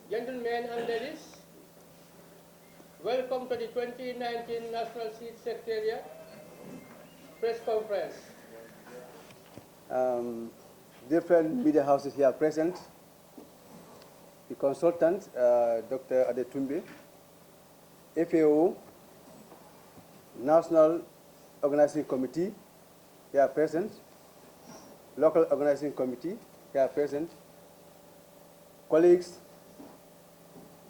Gentlemen and ladies, welcome to the 2019 National Seed Secretariat Press Conference. Different media houses here present, the consultant, Dr. Adetumbi, FAO, National Organizing Committee here present, Local Organizing Committee here present, colleagues,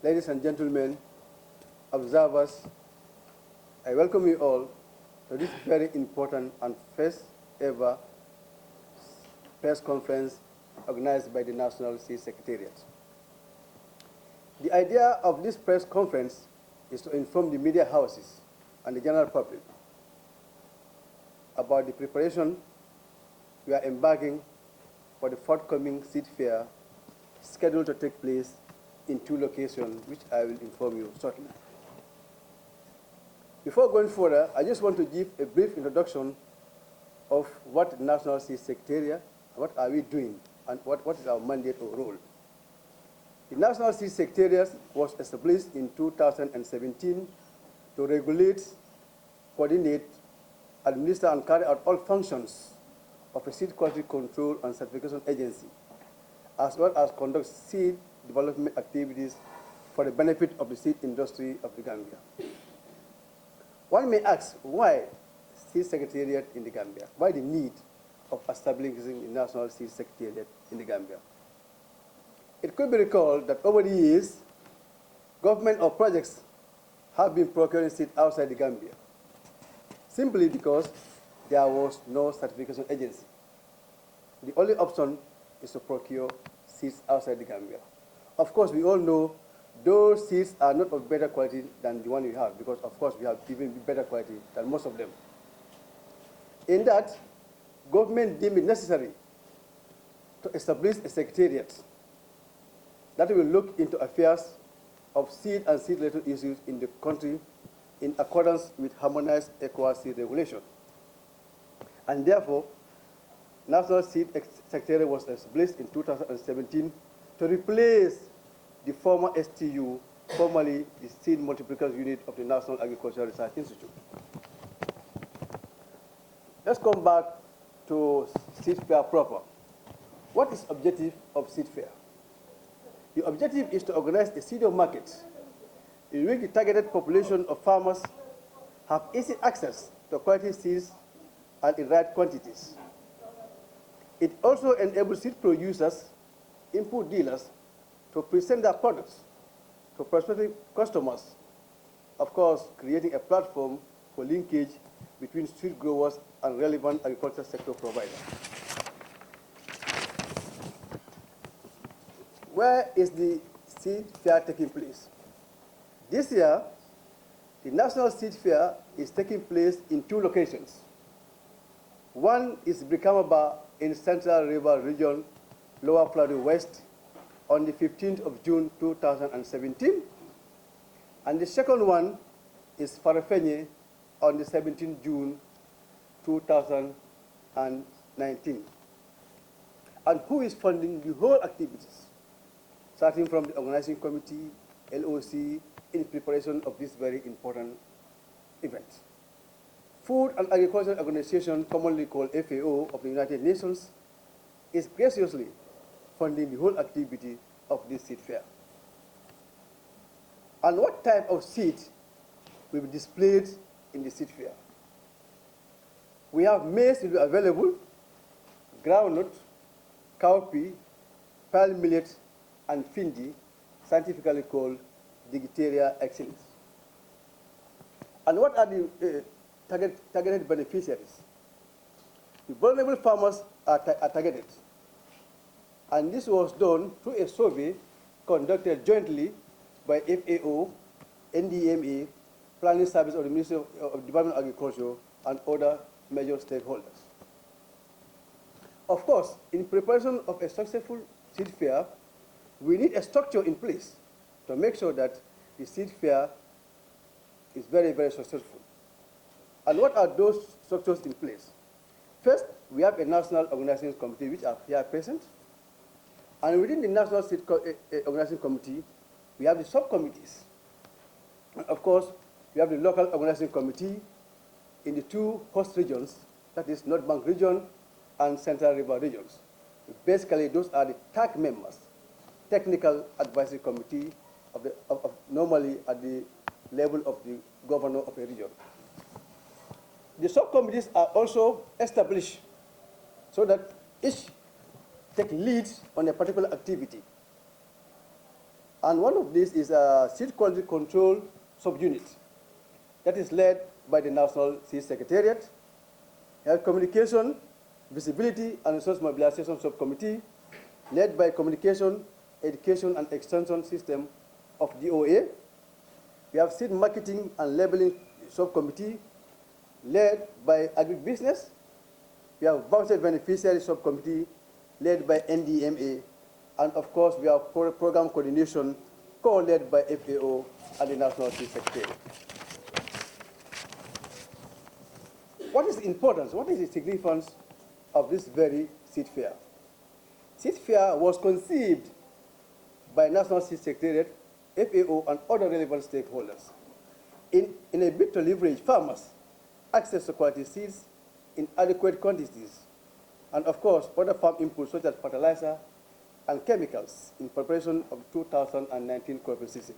ladies and gentlemen, observers, I welcome you all to this very important and first ever press conference organized by the National Seed Secretariat. The idea of this press conference is to inform the media houses and the general public about the preparation we are embarking for the forthcoming seed fair scheduled to take place in 2 locations, which I will inform you shortly. Before going further, I just want to give a brief introduction of what the National Seed Secretariat, what are we doing, and what is our mandate or role. The National Seed Secretariat was established in 2017 to regulate, coordinate, administer, and carry out all functions of a seed quality control and certification agency, as well as conduct seed development activities for the benefit of the seed industry of the Gambia. One may ask, why Seed Secretariat in the Gambia? Why the need of establishing the National Seed Secretariat in the Gambia? It could be recalled that over the years, government or projects have been procuring seed outside the Gambia, simply because there was no certification agency. The only option is to procure seeds outside the Gambia. Of course, we all know those seeds are not of better quality than the one we have, because of course we have even better quality than most of them. In that, government deemed it necessary to establish a secretariat that will look into affairs of seed and seed-related issues in the country in accordance with harmonized ECOWAS seed regulation. And therefore, National Seed Secretariat was established in 2017 to replace the former STU, formerly the Seed Multiplicators Unit of the National Agricultural Research Institute. Let's come back to seed fair proper. What is the objective of seed fair? The objective is to organize a seed market in which the targeted population of farmers have easy access to quality seeds and in right quantities. It also enables seed producers, input dealers, to present their products to prospective customers, of course, creating a platform for linkage between seed growers and relevant agricultural sector providers. Where is the seed fair taking place? This year, the National Seed Fair is taking place in 2 locations. One is Brikamaba in Central River Region, Lower Florida West, on the 15th of June 2017. And the second one is Farafenye on the 17th June 2019. And who is funding the whole activities, starting from the organizing committee, LOC, in preparation of this very important event? Food and Agriculture Organization, commonly called FAO of the United Nations, is graciously funding the whole activity of this seed fair. And what type of seed will be displayed in the seed fair? We have maize will be available, groundnut, cowpea, pearl millet, and findi, scientifically called Digitaria exilis. And what are the targeted beneficiaries? The vulnerable farmers are targeted. And this was done through a survey conducted jointly by FAO, NDMA, Planning Service of the Ministry of Department of Agriculture, and other major stakeholders. Of course, in preparation of a successful seed fair, we need a structure in place to make sure that the seed fair is very, very successful. And what are those structures in place? First, we have a national organizing committee which are here present. And within the National Seed Organizing Committee, We have the subcommittees. And of course, we have the local organizing committee in the two host regions, that is North Bank region and Central River regions. Basically, those are the TAC members, Technical Advisory Committee, normally at the level of the governor of a region. The subcommittees are also established so that each take leads on a particular activity. And one of these is a seed quality control subunit that is led by the National Seed Secretariat, Health Communication, Visibility and Resource Mobilization Subcommittee, led by Communication, Education and Extension System of DOA. We have Seed Marketing and Labeling Subcommittee, led by Agribusiness. We have Voucher Beneficiary Subcommittee, led by NDMA. And of course, we have Program Coordination, co-led by FAO and the National Seed Secretariat. What is the importance, what is the significance of this very seed fair? Seed fair was conceived by National Seed Secretariat, FAO, and other relevant stakeholders in a bid to leverage farmers' access to quality seeds in adequate quantities, and of course, other farm inputs such as fertilizer and chemicals in preparation of 2019 cropping season.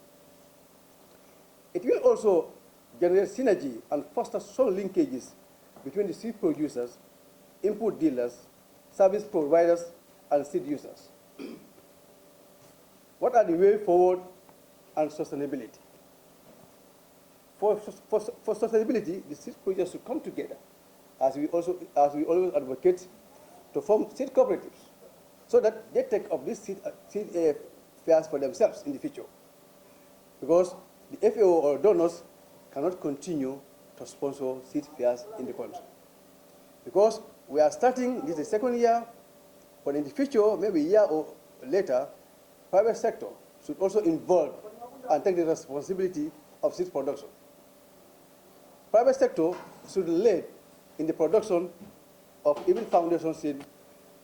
It will also generate synergy and foster strong linkages between the seed producers, input dealers, service providers, and seed users. What are the way forward and sustainability? For sustainability, the seed producers should come together, as we always advocate, to form seed cooperatives, so that they take up these seed fairs for themselves in the future. Because the FAO or donors cannot continue to sponsor seed fairs in the country. Because we are starting, this is the second year, but in the future, maybe a year or later, private sector should also involve and take the responsibility of seed production. Private sector should lead in the production of even foundation seed,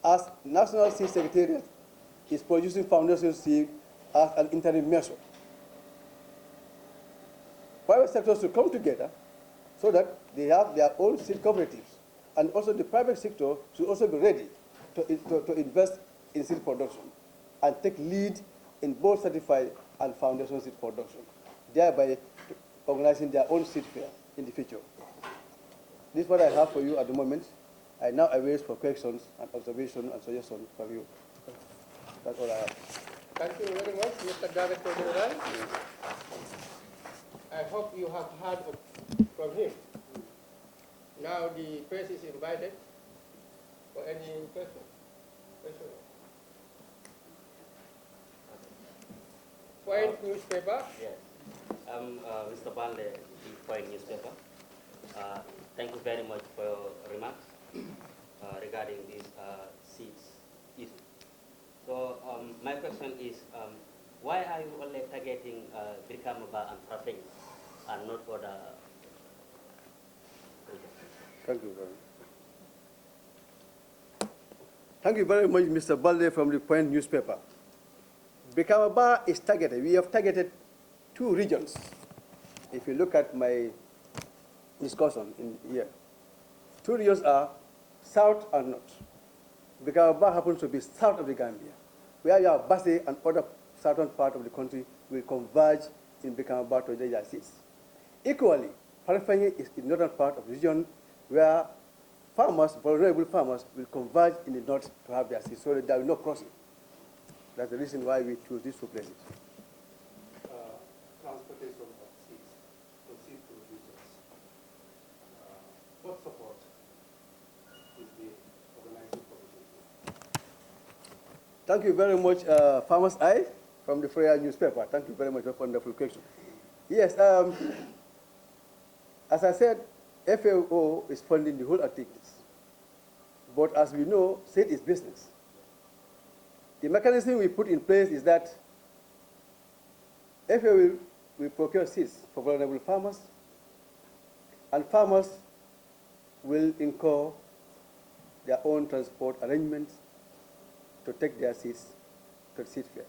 as National Seed Secretariat is producing foundation seed as an interim measure. Private sector should come together so that they have their own seed cooperatives, and also the private sector should also be ready to invest in seed production and take lead in both certified and foundation seed production, thereby organizing their own seed fair in the future. This is what I have for you at the moment. I now await for questions and observations and suggestions from you. That's all I have. Thank you very much, Mr. Director General. I hope you have heard from him. Now the press is invited for any question. Point newspaper. Yes. I'm Mr. Balde, the Point newspaper. Thank you very much for your remarks regarding this seeds issue. So my question is, why are you only targeting Birkamaba and Trafing and not other regions? Thank you very much. Thank you very much, Mr. Balde from the Point newspaper. Birkamaba is targeted. We have targeted two regions. If you look at my discussion in here, two regions are south and north. Birkamaba happens to be south of the Gambia, where your Basse and other southern part of the country will converge in Birkamaba to the seeds. Equally, Farafenni is the northern part of the region, where farmers, vulnerable farmers, will converge in the north to have their seeds, so that there will be no crossing. That's the reason why we choose these two places. Transportation of seeds to seed producers. What support is the organizing committee? Thank you very much, Farmer's Eye from the Freya newspaper. Thank you very much for a wonderful question. Yes, as I said, FAO is funding the whole activities. But as we know, seed is business. The mechanism we put in place is that FAO will procure seeds for vulnerable farmers, and farmers will incur their own transport arrangements to take their seeds to the seed fair.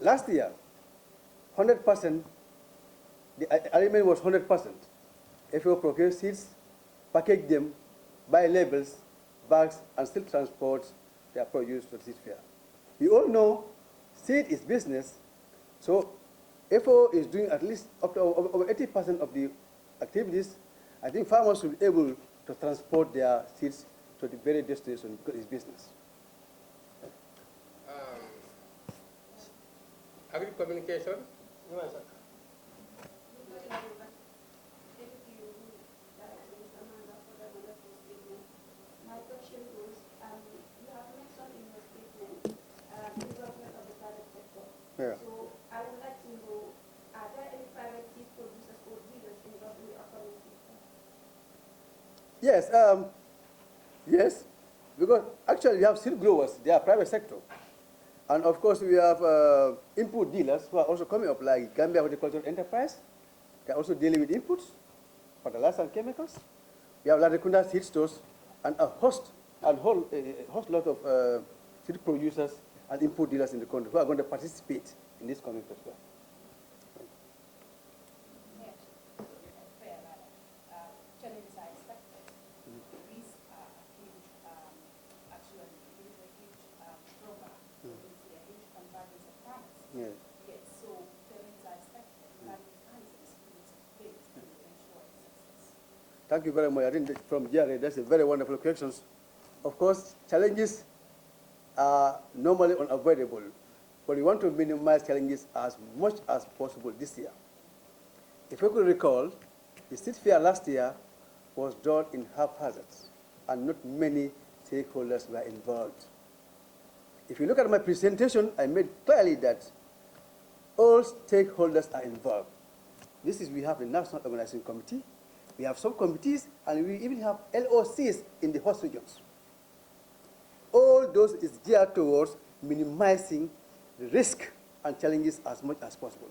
last year, 100%, the arrangement was 100%. FAO procures seeds, package them, buy labels, bags, and still transport their produce to the seed fair. We all know seed is business, so FAO is doing at least up to over 80% of the activities. I think farmers will be able to transport their seeds to the very destination because it's business. Agri-communication. My question was, you have mentioned in your statement development of the private sector. Yeah. So I would like to know, are there any private seed producers or dealers involved in the upcoming season? Yes, yes, because actually we have seed growers, they are private sector. And of course we have input dealers who are also coming up, like Gambia Horticultural Enterprise. They are also dealing with inputs, fertilizers and chemicals. We have Ladekunda seed stores and a host lot of seed producers and input dealers in the country who are going to participate in this coming festival. Challenges are expected. These are a huge, actually, it is a huge program. It's a huge convergence of farmers. Yes. Yes, so challenges are expected. But mechanisms in place to ensure success. Thank you very much. I think that from Jerry, that's a very wonderful question. Of course, challenges are normally unavoidable, but we want to minimize challenges as much as possible this year. If you could recall, the seed fair last year was done in haphazard, and not many stakeholders were involved. If you look at my presentation, I made clearly that all stakeholders are involved. We have the National Organizing Committee, we have subcommittees, and we even have LOCs in the host regions. All those is geared towards minimizing the risk and challenges as much as possible.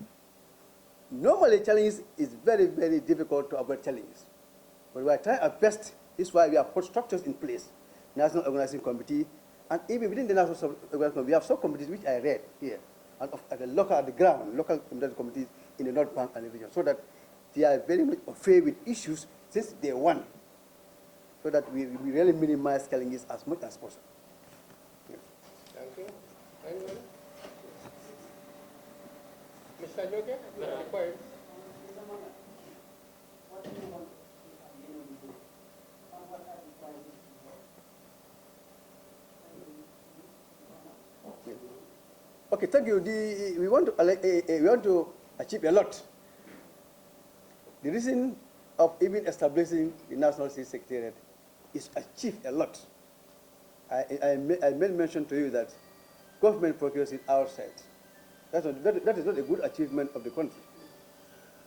Normally, challenges is very, very difficult to avoid challenges. But we are trying our best. This is why we have put structures in place, National Organizing Committee, and even within the National Organizing Committee, we have subcommittees which I read here, and at the ground, local committees in the North Bank and the region, so that they are very much afraid with issues since day one, so that we really minimize challenges as much as possible. Yes. Thank you. Anyone? Mr. Joke, you have a point. Okay, thank you. We want to achieve a lot. The reason of even establishing the National Seed Secretariat is achieve a lot. I made mention to you that government procures it outside. That is not a good achievement of the country.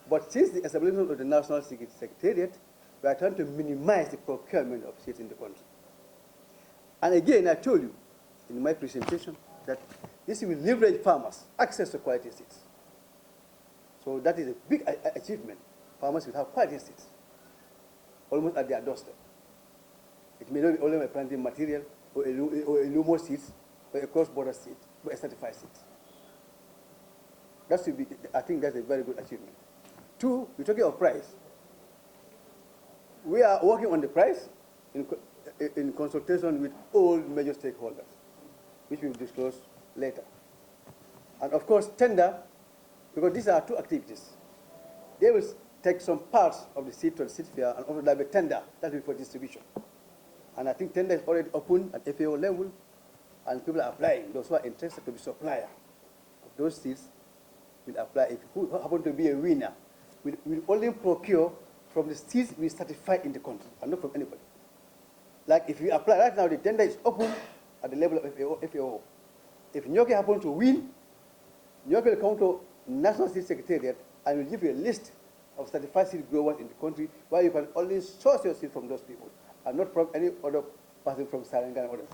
But since the establishment of the National Seed Secretariat, we are trying to minimize the procurement of seeds in the country. And again, I told you in my presentation that this will leverage farmers' access to quality seeds. So that is a big achievement. Farmers will have quality seeds almost at their doorstep. It may not be only a planting material or a LUMO seeds or a cross-border seed, but a certified seeds. That should be, I think that's a very good achievement. Two, we're talking of price. We are working on the price in consultation with all major stakeholders, which we will disclose later. And of course, tender, because these are two activities. They will take some parts of the seed to the seed fair and also have a tender that will be for distribution. And I think tender is already open at FAO level, and people are applying. Those who are interested to be supplier of those seeds will apply. If who happen to be a winner, will only procure from the seeds we certify in the country, and not from anybody. Like if you apply right now, the tender is open at the level of FAO. If Nyoke happens to win, Nyoke will come to National Seed Secretariat and will give you a list of certified seed growers in the country where you can only source your seed from those people and not from any other person from Saranga and others.